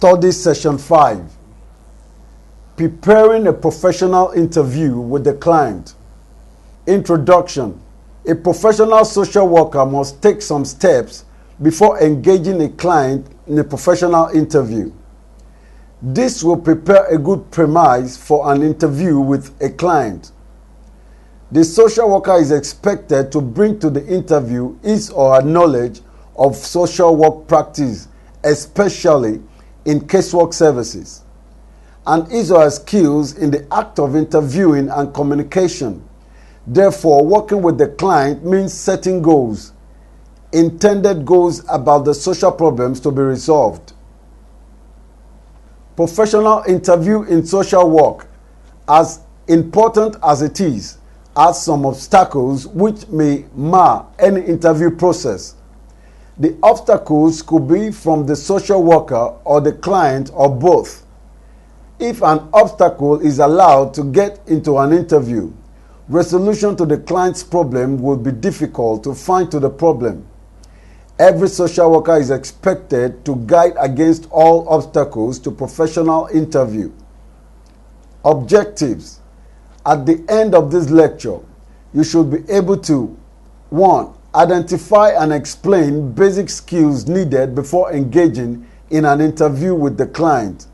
Study Session 5. Preparing a professional interview with the client. Introduction. A professional social worker must take some steps before engaging a client in a professional interview. This will prepare a good premise for an interview with a client. The social worker is expected to bring to the interview his or her knowledge of social work practice, especially in casework services, and his or her skills in the act of interviewing and communication. Therefore, working with the client means setting goals, intended goals about the social problems to be resolved. Professional interview in social work, as important as it is, has some obstacles which may mar any interview process. The obstacles could be from the social worker or the client or both. If an obstacle is allowed to get into an interview, resolution to the client's problem will be difficult to find to the problem. Every social worker is expected to guide against all obstacles to professional interview. Objectives. At the end of this lecture, you should be able to 1. Identify and explain basic skills needed before engaging in an interview with the client.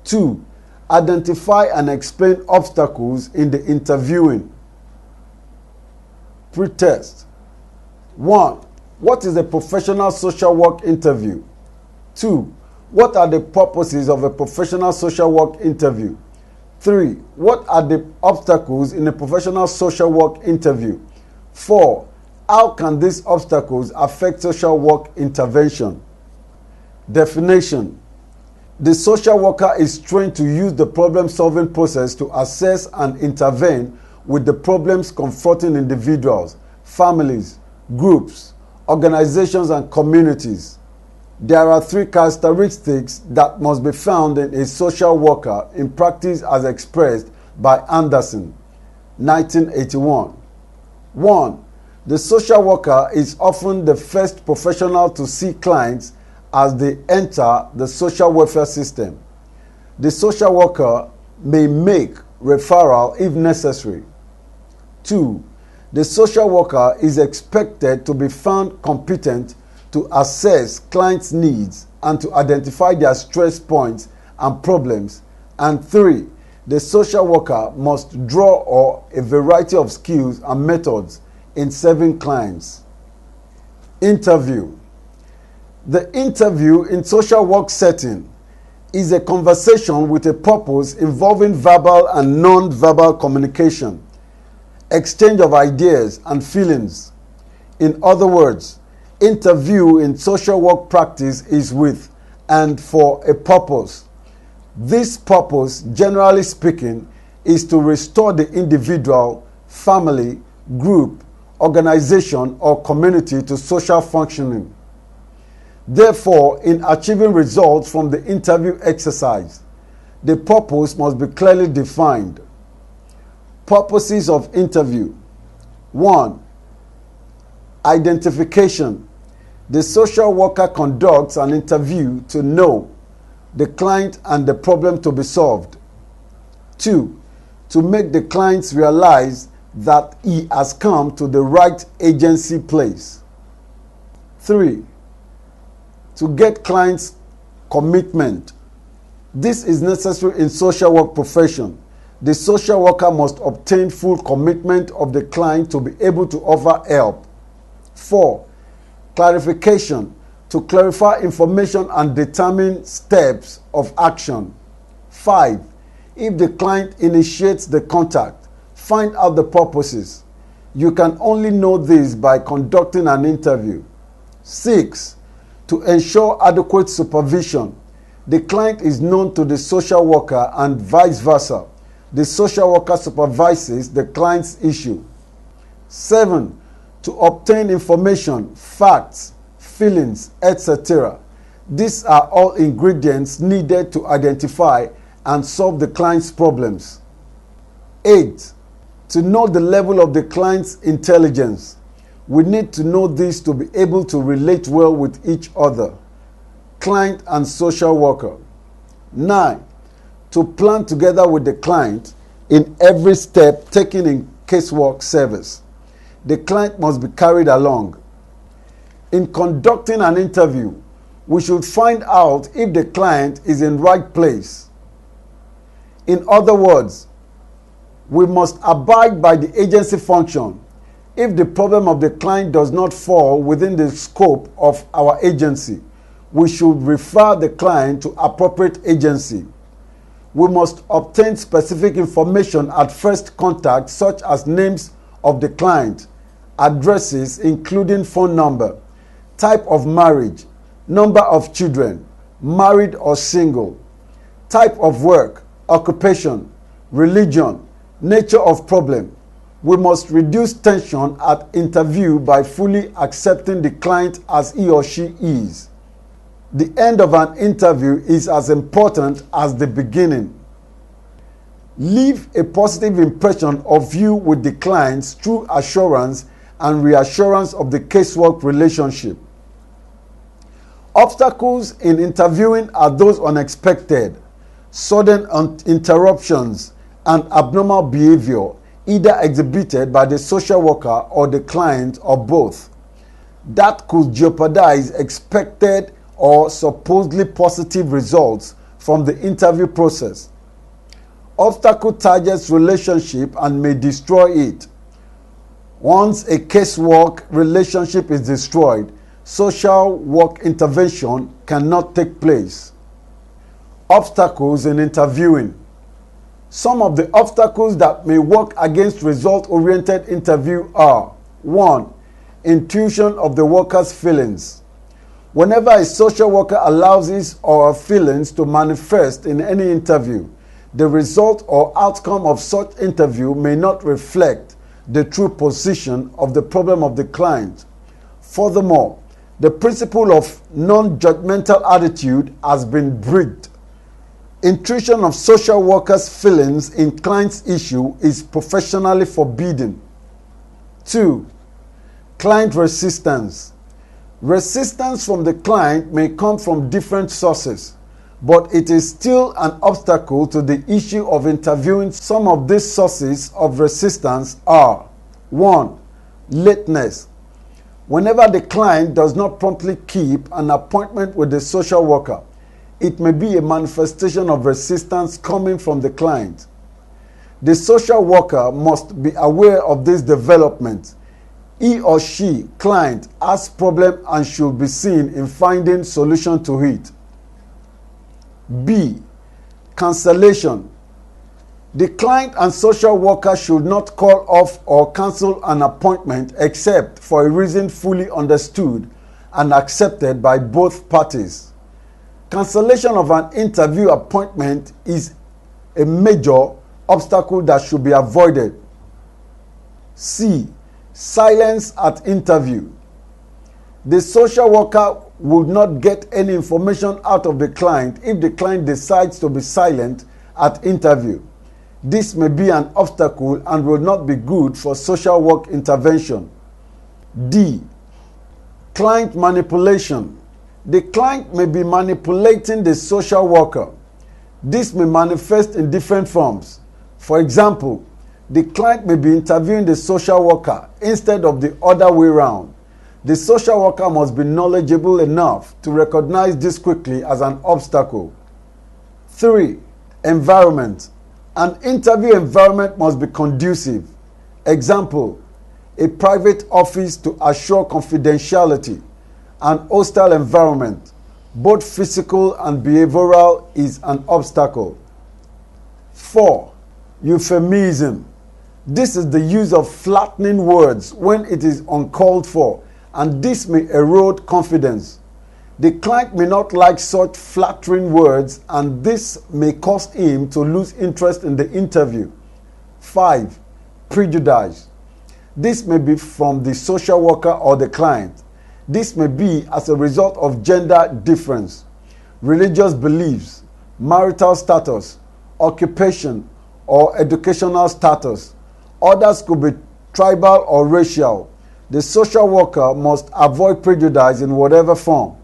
2. Identify and explain obstacles in the interviewing. Pre-test. 1. What is a professional social work interview? 2. What are the purposes of a professional social work interview? 3. What are the obstacles in a professional social work interview? 4. How can these obstacles affect social work intervention? Definition. The social worker is trained to use the problem-solving process to assess and intervene with the problems confronting individuals, families, groups, organizations, and communities. There are 3 characteristics that must be found in a social worker in practice as expressed by Anderson, 1981. 1. The social worker is often the first professional to see clients as they enter the social welfare system. The social worker may make referral if necessary. 2. The social worker is expected to be found competent to assess clients' needs and to identify their stress points and problems. And 3. The social worker must draw a variety of skills and methods in serving clients. Interview. The interview in social work setting is a conversation with a purpose involving verbal and non-verbal communication, exchange of ideas and feelings. In other words, interview in social work practice is with and for a purpose. This purpose, generally speaking, is to restore the individual, family, group, organization, or community to social functioning. Therefore, in achieving results from the interview exercise, the purpose must be clearly defined. Purposes of interview. 1. Identification. The social worker conducts an interview to know the client and the problem to be solved. 2. To make the clients realize that he has come to the right agency place. 3. To get clients' commitment. This is necessary in social work profession. The social worker must obtain full commitment of the client to be able to offer help. 4. Clarification. To clarify information and determine steps of action. 5. If the client initiates the contact, find out the purposes. You can only know this by conducting an interview. 6. To ensure adequate supervision. The client is known to the social worker and vice versa. The social worker supervises the client's issue. 7. To obtain information, facts, feelings, etc. These are all ingredients needed to identify and solve the client's problems. 8. To know the level of the client's intelligence. We need to know this to be able to relate well with each other. client and social worker. 9. To plan together with the client in every step taken in casework service. The client must be carried along. In conducting an interview, we should find out if the client is in the right place. In other words, we must abide by the agency function. If the problem of the client does not fall within the scope of our agency, we should refer the client to appropriate agency. We must obtain specific information at first contact, such as names of the client, addresses including phone number, type of marriage, number of children, married or single, type of work, occupation, religion, nature of problem. We must reduce tension at interview by fully accepting the client as he or she is. The end of an interview is as important as the beginning. Leave a positive impression of you with the clients through assurance and reassurance of the casework relationship. Obstacles in interviewing are those unexpected, sudden interruptions, and abnormal behavior, either exhibited by the social worker or the client or both, that could jeopardize expected or supposedly positive results from the interview process. Obstacle targets relationship and may destroy it. Once a casework relationship is destroyed, social work intervention cannot take place. Obstacles in interviewing. Some of the obstacles that may work against result-oriented interview are: 1. Intuition of the worker's feelings. Whenever a social worker allows his or her feelings to manifest in any interview, the result or outcome of such interview may not reflect the true position of the problem of the client. Furthermore, the principle of non-judgmental attitude has been breached. Intrusion of social workers' feelings in client's issue is professionally forbidden. 2. Client resistance. Resistance from the client may come from different sources, but it is still an obstacle to the issue of interviewing. Some of these sources of resistance are: 1. Lateness. Whenever the client does not promptly keep an appointment with the social worker, it may be a manifestation of resistance coming from the client. The social worker must be aware of this development. He or she, client, has problem and should be seen in finding solution to it. B. Cancellation. The client and social worker should not call off or cancel an appointment except for a reason fully understood and accepted by both parties. Cancellation of an interview appointment is a major obstacle that should be avoided. C. Silence at interview. The social worker would not get any information out of the client if the client decides to be silent at interview. This may be an obstacle and will not be good for social work intervention. D. Client manipulation. The client may be manipulating the social worker. This may manifest in different forms. For example, the client may be interviewing the social worker instead of the other way around. The social worker must be knowledgeable enough to recognize this quickly as an obstacle. 3. Environment. An interview environment must be conducive. Example, a private office to assure confidentiality. An hostile environment, both physical and behavioral, is an obstacle. 4. Euphemism. This is the use of flattening words when it is uncalled for, and this may erode confidence. The client may not like such flattering words, and this may cause him to lose interest in the interview. 5. Prejudice. This may be from the social worker or the client. This may be as a result of gender difference, religious beliefs, marital status, occupation, or educational status. Others could be tribal or racial. The social worker must avoid prejudice in whatever form.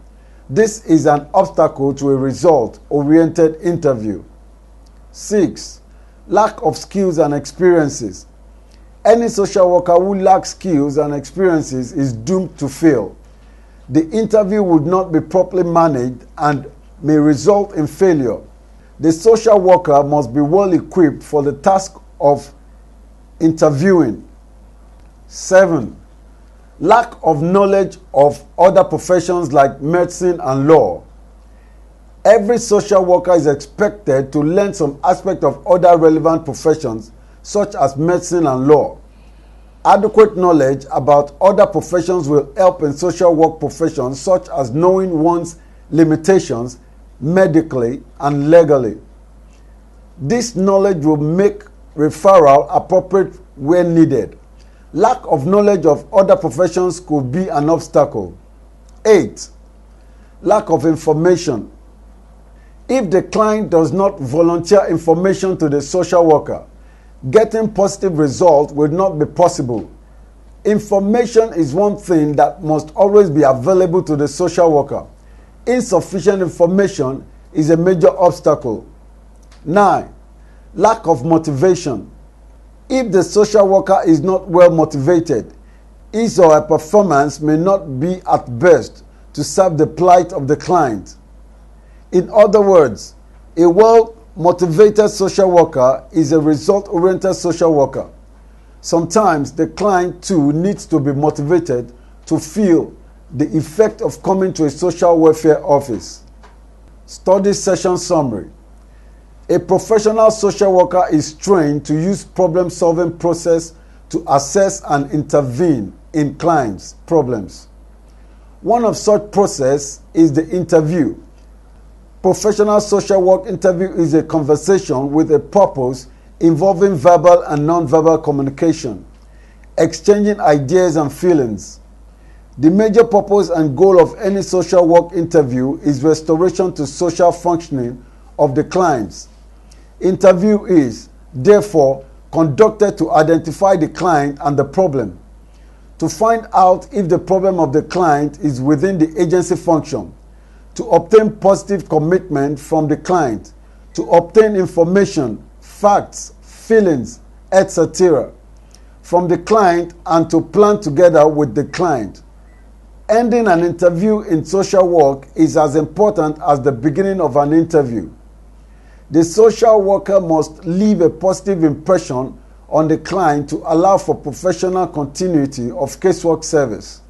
This is an obstacle to a result-oriented interview. 6. Lack of skills and experiences. Any social worker who lacks skills and experiences is doomed to fail. The interview would not be properly managed and may result in failure. The social worker must be well equipped for the task of interviewing. 7. Lack of knowledge of other professions like medicine and law. Every social worker is expected to learn some aspect of other relevant professions such as medicine and law. Adequate knowledge about other professions will help in social work professions such as knowing one's limitations medically and legally. This knowledge will make referral appropriate where needed. Lack of knowledge of other professions could be an obstacle. 8. Lack of information. If the client does not volunteer information to the social worker, getting positive results will not be possible. Information is one thing that must always be available to the social worker. Insufficient information is a major obstacle. 9. Lack of motivation. If the social worker is not well motivated, his or her performance may not be at best to serve the plight of the client. In other words, a well-motivated social worker is a result-oriented social worker. Sometimes the client too needs to be motivated to feel the effect of coming to a social welfare office. Study session summary. A professional social worker is trained to use problem-solving process to assess and intervene in clients' problems. One of such process is the interview. Professional social work interview is a conversation with a purpose involving verbal and non-verbal communication, exchanging ideas and feelings. The major purpose and goal of any social work interview is restoration to social functioning of the clients. Interview is, therefore, conducted to identify the client and the problem, to find out if the problem of the client is within the agency function, to obtain positive commitment from the client, to obtain information, facts, feelings, etc. from the client and to plan together with the client. Ending an interview in social work is as important as the beginning of an interview. The social worker must leave a positive impression on the client to allow for professional continuity of casework service.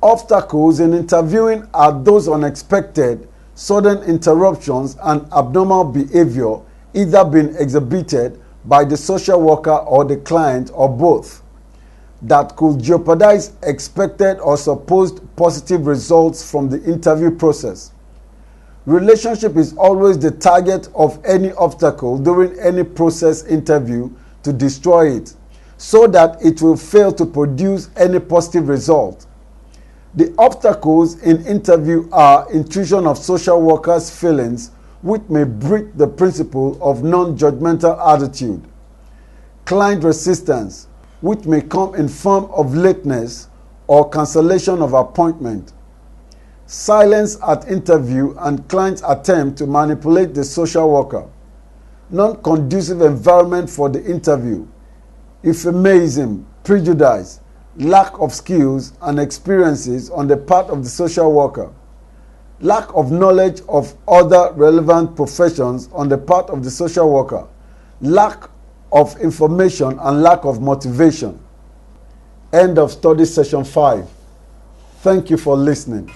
Obstacles in interviewing are those unexpected, sudden interruptions and abnormal behavior either being exhibited by the social worker or the client or both that could jeopardize expected or supposed positive results from the interview process. Relationship is always the target of any obstacle during any process interview to destroy it, so that it will fail to produce any positive result. The obstacles in interview are intrusion of social workers' feelings, which may break the principle of non-judgmental attitude, client resistance, which may come in form of lateness or cancellation of appointment, silence at interview and client's attempt to manipulate the social worker, non-conducive environment for the interview, euphemism, prejudice, lack of skills and experiences on the part of the social worker, lack of knowledge of other relevant professions on the part of the social worker, lack of information and lack of motivation. End of study session 5. Thank you for listening.